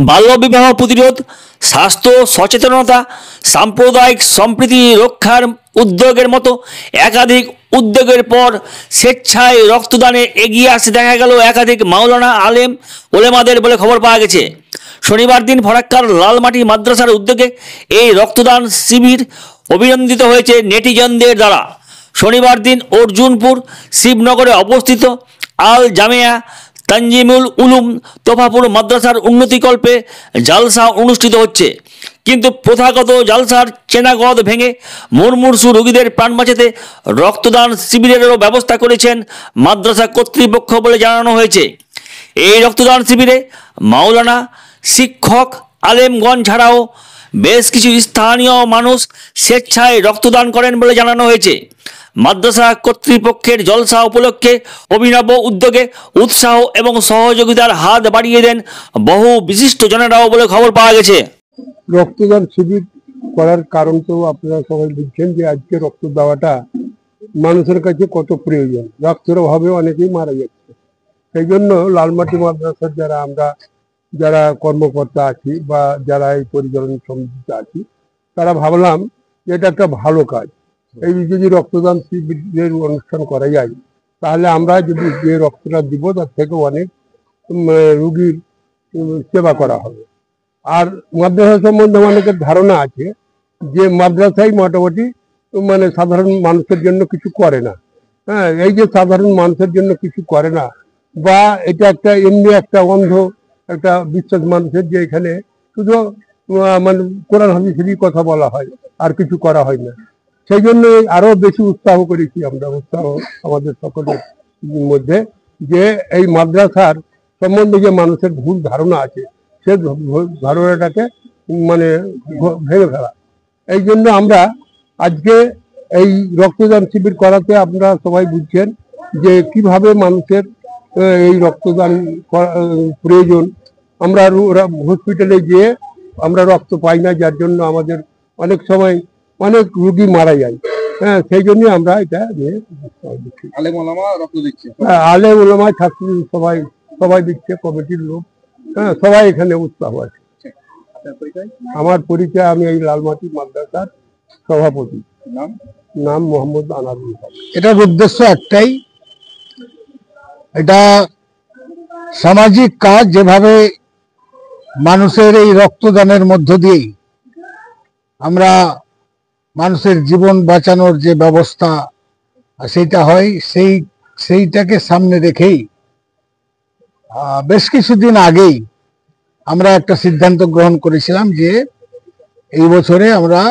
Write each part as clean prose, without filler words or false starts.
বাল্যবিবাহ প্রতিরোধ, স্বাস্থ্য সচেতনতা, সাম্প্রদায়িক সম্প্রীতি রক্ষার উদ্যোগের মতো একাধিক উদ্যোগের পর স্বেচ্ছায় রক্তদানে এগিয়ে আসতে দেখা গেল একাধিক মাওলানা আলেম ওলেমাদের বলে খবর পাওয়া গেছে। শনিবার দিন ফরাক্কার লালমাটি মাদ্রাসার উদ্যোগে এই রক্তদান শিবির অভিনন্দিত হয়েছে নেটিজনদের দ্বারা। শনিবার দিন অর্জুনপুর শিবনগরে অবস্থিত আল জামিয়া তানজিমুল উলুম তোফাপুর মাদ্রাসার উন্নতিকল্পে জালসা অনুষ্ঠিত হচ্ছে, কিন্তু প্রথাগত জালসার চেনাগদ ভেঙে মুমূর্ষু রোগীদের প্রাণ বাঁচাতে রক্তদান শিবিরেরও ব্যবস্থা করেছেন মাদ্রাসা কর্তৃপক্ষ বলে জানানো হয়েছে। এই রক্তদান শিবিরে মাওলানা, শিক্ষক, আলেমগণ ছাড়াও বেশ কিছু স্থানীয় মানুষ স্বেচ্ছায় রক্তদান করেন বলে জানানো হয়েছে। মাদ্রাসা কর্তৃপক্ষের জলসা উপলক্ষে অভিনব উদ্যোগে উৎসাহ এবং সহযোগিতার হাত বাড়িয়ে দেন বহু বিশিষ্ট জনেরাও বলে খবর পাওয়া গেছে। রক্তদান শিবির করার কারণ তো আপনারা সবাই বুঝছেন যে আজকে রক্ত দেওয়াটা মানুষের কাছে কত প্রয়োজন। রক্তের অভাবে অনেকেই মারা যাচ্ছে। সেই জন্য লালমাটি মাদ্রাসার যারা কর্মকর্তা আছি বা যারা এই পরিচালন সমিতিতে আছি, তারা ভাবলাম যে এটা একটা ভালো কাজ। এই যদি রক্তদান শিবিরের অনুষ্ঠান করা যায়, তাহলে আমরা যদি যে রক্তটা দিব তার থেকে অনেক রুগীর সেবা করা হবে। আর মাদ্রাসা সম্বন্ধে অনেকের ধারণা আছে যে মাদ্রাসায় মোটামুটি সাধারণ মানুষের জন্য কিছু করে না। হ্যাঁ, এই যে সাধারণ মানুষের জন্য কিছু করে না, বা এটা একটা এমনি একটা অন্ধ একটা বিশ্বাস মানুষের, যে এখানে শুধু কোরআন হাদিসেরই কথা বলা হয়, আর কিছু করা হয় না। সেই জন্য আরো বেশি উৎসাহ করেছি আমরা, উৎসাহ আমাদের সকলের মধ্যে, যে এই মাদ্রাসার সম্বন্ধে যে মানুষের ভুল ধারণা আছে, সে ধারণাটাকে ভেঙে ফেলা। এই জন্য আমরা আজকে এই রক্তদান শিবির করাতে, আপনারা সবাই বুঝছেন যে কিভাবে মানুষের এই রক্তদান প্রয়োজন। আমরা হসপিটালে গিয়ে আমরা রক্ত পাই না, যার জন্য আমাদের অনেক সময় অনেক রোগী মারা যায়। হ্যাঁ, সেই জন্য আমরা এটা নিয়ে আলেম ওলামা ছাত্র সবাই দিচ্ছে, কমিটির লোক, হ্যাঁ, সবাই এখানে উৎসাহ আছে। আমার পরিচয়, আমি এই লালমাটি মাদ্রাসার সভাপতি, নাম মোহাম্মদ আনারুল হক। এটার উদ্দেশ্য একটাই, এটা সামাজিক কাজ, যেভাবে মানুষের এই রক্তদানের মধ্য দিয়েই আমরা মানুষের জীবন বাঁচানোর যে ব্যবস্থা সেটা হয়, সেইটাকে সামনে রেখেই বেশ কিছুদিন আগেই আমরা একটা সিদ্ধান্ত গ্রহণ করেছিলাম যে এই বছরে আমরা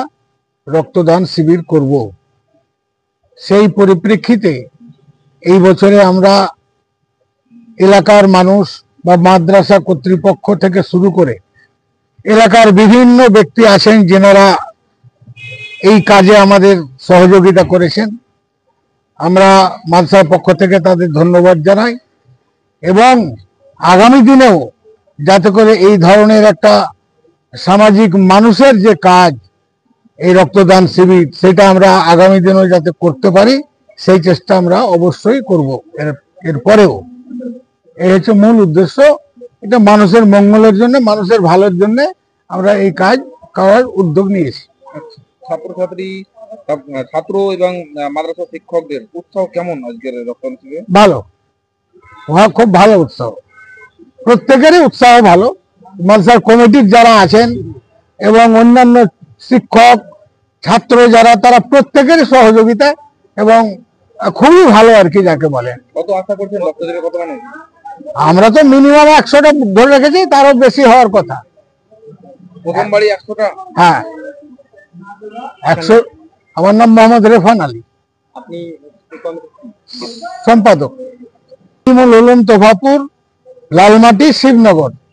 রক্তদান শিবির করব। সেই পরিপ্রেক্ষিতে এই বছরে আমরা এলাকার মানুষ বা মাদ্রাসা কর্তৃপক্ষ থেকে শুরু করে এলাকার বিভিন্ন ব্যক্তি আছেন যেনারা এই কাজে আমাদের সহযোগিতা করেছেন। আমরা মাদ্রাসার পক্ষ থেকে তাদের ধন্যবাদ জানাই, এবং আগামী দিনেও যাতে করে এই ধরনের একটা সামাজিক মানুষের যে কাজ, এই রক্তদান শিবির, সেটা আমরা আগামী দিনেও যাতে করতে পারি, সেই চেষ্টা আমরা অবশ্যই করব। এরপরেও এই হচ্ছে মূল উদ্দেশ্য। এটা মানুষের মঙ্গলের জন্য, মানুষের ভালোর জন্য আমরা এই কাজ করার উদ্যোগ নিয়েছি। ছাত্র এবং মাদ্রাসা শিক্ষকদের উৎসাহ কেমন আজকের রক্তদান শিবিরে? ভালো, খুব ভালো উৎসাহ, প্রত্যেকেরই উৎসাহ ভালো। মাদ্রাসার কমিটির যারা আছেন এবং অন্যান্য শিক্ষক, ছাত্র যারা, তারা প্রত্যেকেরই সহযোগিতা এবং খুবই ভালো আর কি, যাকে বলে। কত আশা করছেন রক্ত দেবে কত মানুষ? আমরা তো মিনিমাম 100টা ধরে রেখেছি, তারও বেশি হওয়ার কথা। প্রথমবারই 100টা? হ্যাঁ, 100। আমার নাম মোহাম্মদ রেফান আলী, আপনি সম্পাদক, তোফাপুর, লালমাটি, শিবনগর।